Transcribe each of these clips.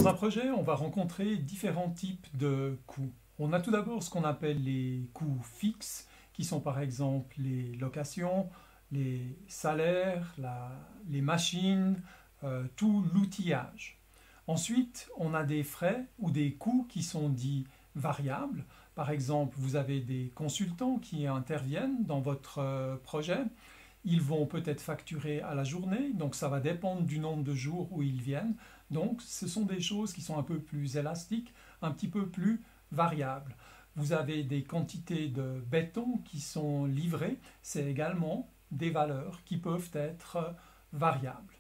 Dans un projet, on va rencontrer différents types de coûts. On a tout d'abord ce qu'on appelle les coûts fixes, qui sont par exemple les locations, les salaires, les machines, tout l'outillage. Ensuite, on a des frais ou des coûts qui sont dits variables. Par exemple, vous avez des consultants qui interviennent dans votre projet. Ils vont peut-être facturer à la journée, donc ça va dépendre du nombre de jours où ils viennent. Donc ce sont des choses qui sont un peu plus élastiques, un petit peu plus variables. Vous avez des quantités de béton qui sont livrées, c'est également des valeurs qui peuvent être variables.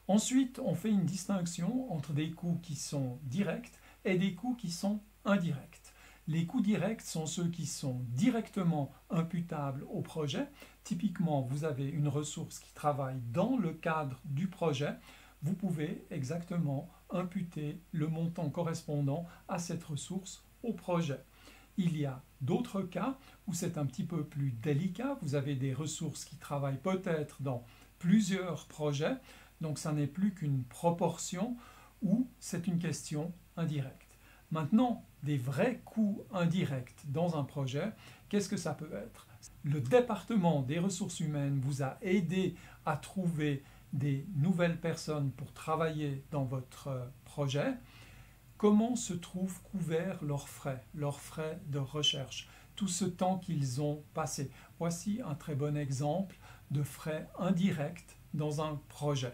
Ensuite, on fait une distinction entre des coûts qui sont directs et des coûts qui sont indirects. Les coûts directs sont ceux qui sont directement imputables au projet. Typiquement, vous avez une ressource qui travaille dans le cadre du projet. Vous pouvez exactement imputer le montant correspondant à cette ressource au projet. Il y a d'autres cas où c'est un petit peu plus délicat. Vous avez des ressources qui travaillent peut-être dans plusieurs projets. Donc, ça n'est plus qu'une proportion ou c'est une question indirecte. Maintenant, des vrais coûts indirects dans un projet, qu'est-ce que ça peut être? Le département des ressources humaines vous a aidé à trouver des nouvelles personnes pour travailler dans votre projet. Comment se trouvent couverts leurs frais de recherche, tout ce temps qu'ils ont passé? Voici un très bon exemple de frais indirects dans un projet.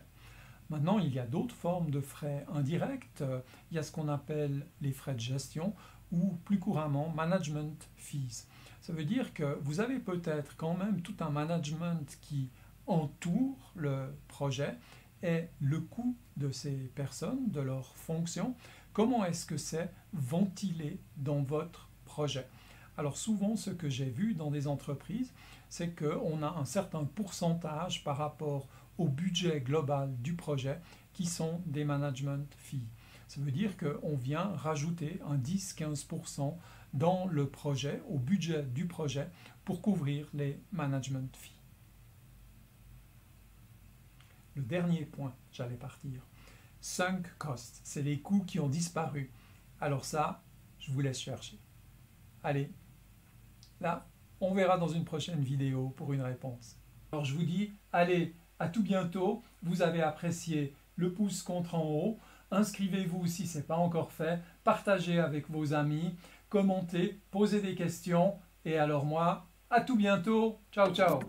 Maintenant, il y a d'autres formes de frais indirects. Il y a ce qu'on appelle les frais de gestion ou plus couramment management fees. Ça veut dire que vous avez peut-être quand même tout un management qui entoure le projet et le coût de ces personnes, de leurs fonctions, comment est-ce que c'est ventilé dans votre projet? Alors souvent, ce que j'ai vu dans des entreprises, c'est qu'on a un certain pourcentage par rapport au budget global du projet qui sont des management fees. Ça veut dire qu'on vient rajouter un 10-15% dans le projet, au budget du projet, pour couvrir les management fees. Le dernier point, j'allais partir. Sunk costs, c'est les coûts qui ont disparu. Alors ça, je vous laisse chercher. Allez, là, on verra dans une prochaine vidéo pour une réponse. Alors je vous dis, allez, à tout bientôt. Vous avez apprécié le pouce contre en haut. Inscrivez-vous si ce n'est pas encore fait. Partagez avec vos amis. Commentez, posez des questions. Et alors moi, à tout bientôt. Ciao, ciao.